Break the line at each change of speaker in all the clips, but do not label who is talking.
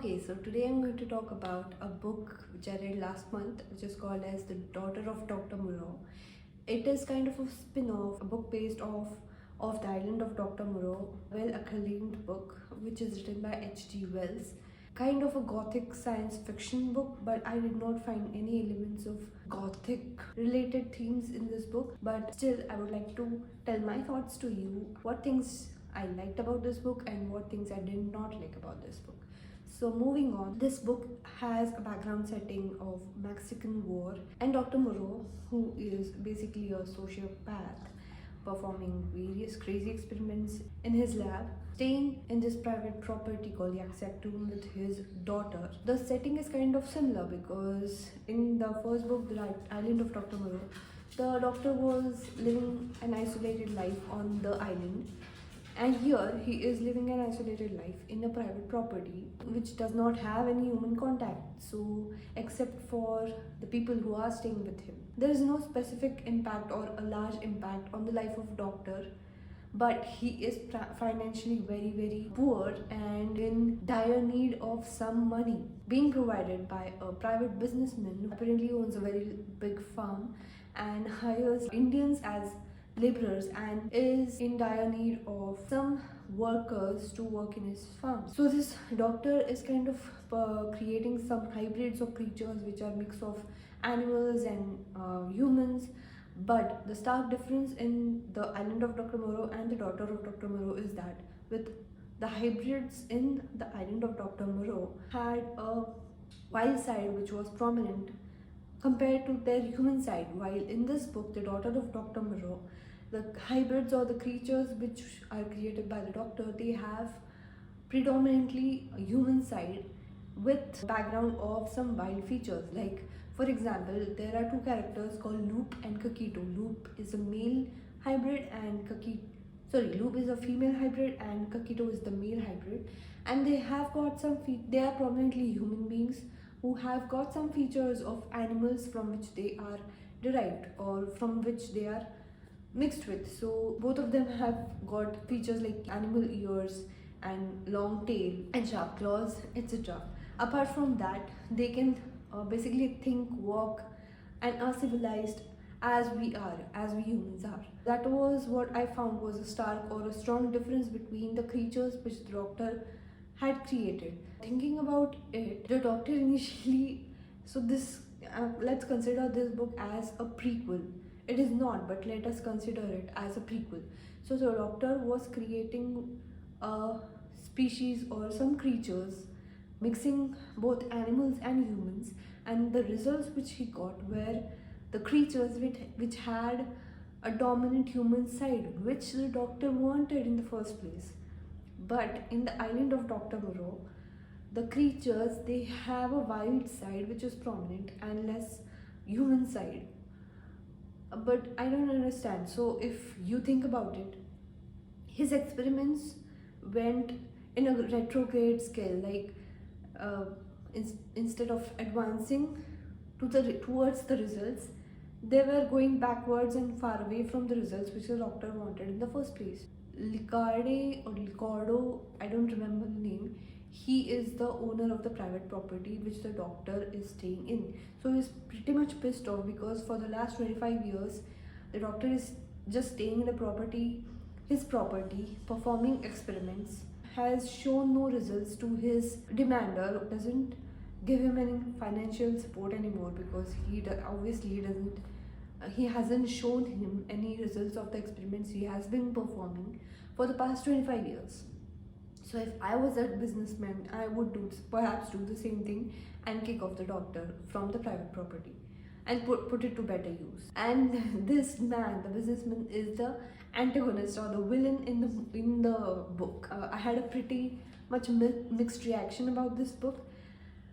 Okay, so today I'm going to talk about a book which I read last month, which is called as The Daughter of Dr. Moreau. It is kind of a spin-off, a book based off the island of Dr. Moreau, well-acclaimed book, which is written by H.G. Wells. Kind of a gothic science fiction book, but I did not find any elements of gothic related themes in this book. But still, I would like to tell my thoughts to you, what things I liked about this book and what things I did not like about this book. So moving on, this book has a background setting of Mexican War and Dr. Moreau, who is basically a sociopath performing various crazy experiments in his lab, staying in this private property called Yaxactoon with his daughter. The setting is kind of similar because in the first book, The Island of Dr. Moreau, the doctor was living an isolated life on the island, and here he is living an isolated life in a private property which does not have any human contact, so except for the people who are staying with him. There is no specific impact or a large impact on the life of doctor, but he is financially very poor and in dire need of some money being provided by a private businessman who apparently owns a very big farm and hires Indians as laborers and is in dire need of some workers to work in his farm. So this doctor is kind of creating some hybrids of creatures which are mix of animals and humans. But the stark difference in the island of Dr. Moreau and the daughter of Dr. Moreau is that with the hybrids in the island of Dr. Moreau had a wild side which was prominent compared to their human side, while in this book, The Daughter of Dr. Moreau, the hybrids or the creatures which are created by the doctor, they have predominantly a human side with background of some wild features. Like, for example, there are two characters called Loop and Kakito. Loop is a male hybrid and Loop is a female hybrid and Kakito is the male hybrid, and they have got some they are prominently human beings who have got some features of animals from which they are derived or from which they are mixed with. So both of them have got features like animal ears and long tail and sharp claws, etc. Apart from that, they can basically think, walk, and are civilized as we humans are. That was what I found was a stark or a strong difference between the creatures which the doctor had created. Thinking about it, the doctor initially, let's consider this book as a prequel. It is not, but let us consider it as a prequel. So the doctor was creating a species or some creatures, mixing both animals and humans, and the results which he got were the creatures which had a dominant human side, which the doctor wanted in the first place. But in the island of Dr. Moreau, the creatures, they have a wild side which is prominent and less human side. But I don't understand. So if you think about it, his experiments went in a retrograde scale, like instead of advancing towards the results, they were going backwards and far away from the results which the doctor wanted in the first place. Licarde or Licardo, I don't remember the name, he is the owner of the private property which the doctor is staying in. So he's pretty much pissed off because for the last 25 years, the doctor is just staying in his property, performing experiments, has shown no results to his demander, doesn't give him any financial support anymore because he hasn't shown him any results of the experiments he has been performing for the past 25 years. So if I was a businessman, I would perhaps do the same thing and kick off the doctor from the private property and put it to better use. And this man, the businessman, is the antagonist or the villain in the book. I had a pretty much mixed reaction about this book.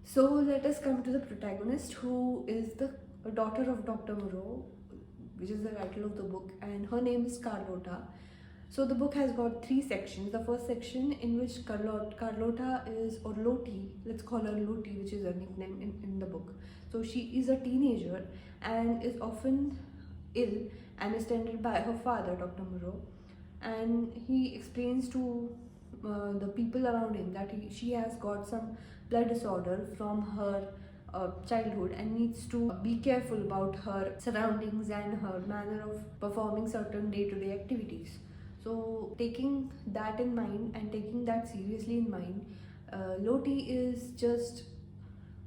So let us come to the protagonist, who is the daughter of Dr. Moreau, which is the title of the book, and her name is Carlota. So the book has got three sections. The first section, in which Carlota is, or Loti, let's call her Loti, which is her nickname in the book. So she is a teenager and is often ill and is tended by her father, Dr. Moreau. And he explains to the people around him that she has got some blood disorder from her childhood and needs to be careful about her surroundings and her manner of performing certain day-to-day activities. So taking that in mind and taking that seriously in mind, Loti is just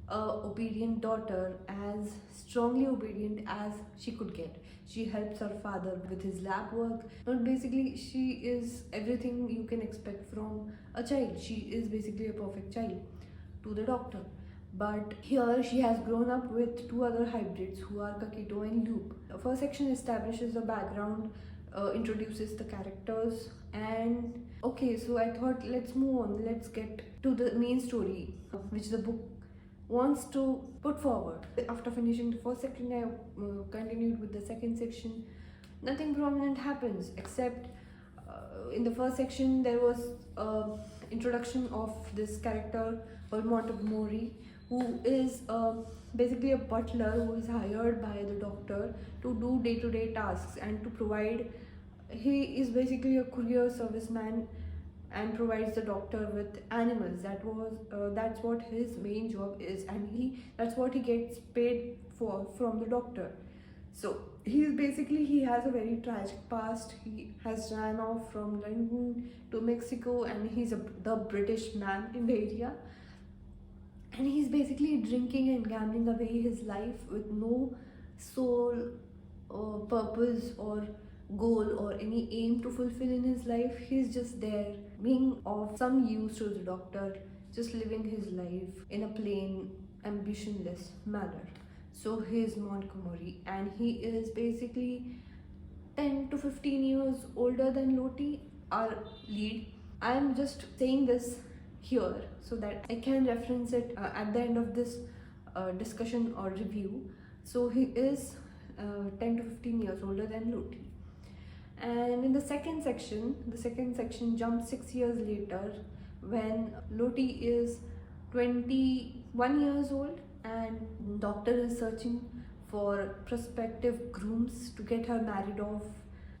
a obedient daughter, as strongly obedient as she could get. She helps her father with his lab work. Not basically, she is everything you can expect from a child. She is basically a perfect child to the doctor. But here she has grown up with two other hybrids who are Kakito and Loop. The first section establishes the background, introduces the characters, and okay, so I thought let's move on, let's get to the main story which the book wants to put forward. After finishing the first section, I continued with the second section. Nothing prominent happens except in the first section there was introduction of this character called Montgomery, who is basically a butler who is hired by the doctor to do day-to-day tasks and to provide. He is basically a courier serviceman and provides the doctor with animals. That's what his main job is, and that's what he gets paid for from the doctor. So he has a very tragic past. He has ran off from London to Mexico, and the British man in the area, and he's basically drinking and gambling away his life with no sole purpose or goal or any aim to fulfill in his life. He's just there being of some use to the doctor, just living his life in a plain, ambitionless manner. So he is Montgomery, and he is basically 10 to 15 years older than Loti, our lead. I am just saying this here so that I can reference it at the end of this discussion or review. So he is 10 to 15 years older than Loti. And in the second section jumps 6 years later, when Loti is 21 years old and doctor is searching for prospective grooms to get her married off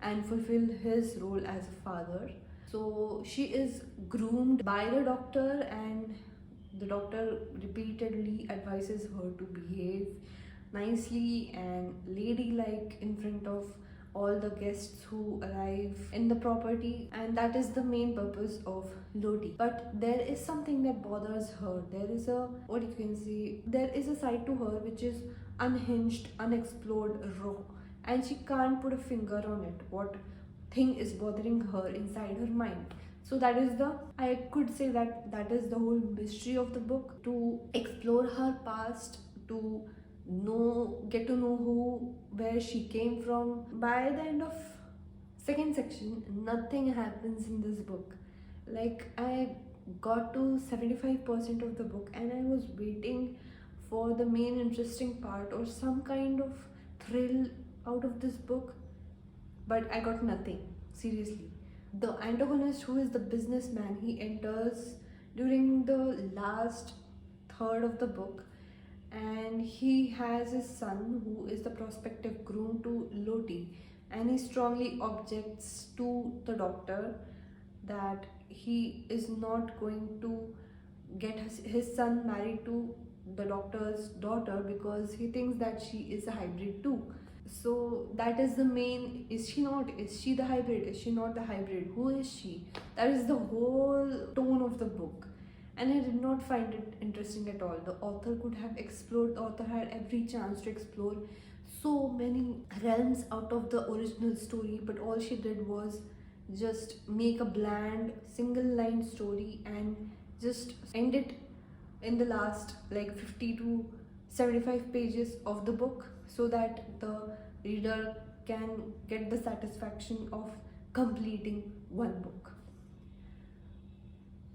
and fulfill his role as a father. So she is groomed by the doctor, and the doctor repeatedly advises her to behave nicely and ladylike in front of all the guests who arrive in the property, and that is the main purpose of Loti. But there is something that bothers her. There is a side to her which is unhinged, unexplored, raw, and she can't put a finger on it. What thing is bothering her inside her mind? So I could say that is the whole mystery of the book, to explore her past, to get to know where she came from. By the end of second section, nothing happens in this book. Like, I got to 75% of the book and I was waiting for the main interesting part or some kind of thrill out of this book, but I got nothing. Seriously, the antagonist, who is the businessman, he enters during the last third of the book, and he has his son who is the prospective groom to Loti, and he strongly objects to the doctor that he is not going to get his son married to the doctor's daughter because he thinks that she is a hybrid too. So that is the main, is she the hybrid, is she not the hybrid, who is she? That is the whole tone of the book, and I did not find it interesting at all. The author had every chance to explore so many realms out of the original story, but all she did was just make a bland single line story and just end it in the last like 50 to 75 pages of the book, so that the reader can get the satisfaction of completing one book.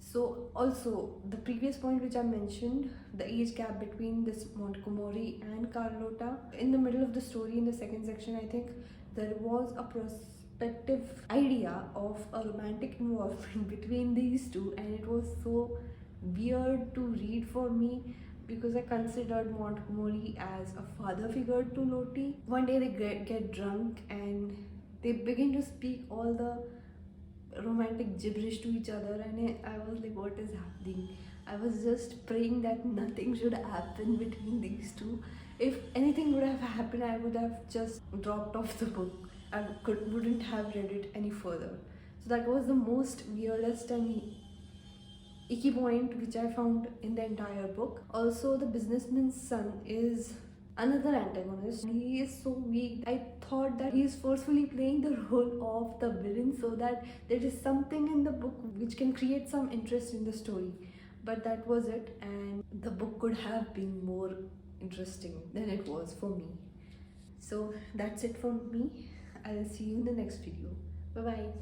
So also, the previous point which I mentioned, the age gap between this Montgomery and Carlotta, in the middle of the story, in the second section, I think there was a prospective idea of a romantic involvement between these two, and it was so weird to read for me because I considered Montgomery as a father figure to Loti. One day they get drunk and they begin to speak all the romantic gibberish to each other, and I was like, what is happening? I was just praying that nothing should happen between these two. If anything would have happened, I would have just dropped off the book. Wouldn't have read it any further. So that was the most weirdest and icky point which I found in the entire book. Also, the businessman's son is another antagonist. He is so weak. I thought that he is forcefully playing the role of the villain so that there is something in the book which can create some interest in the story. But that was it, and the book could have been more interesting than it was for me. So that's it from me. I'll see you in the next video. Bye bye.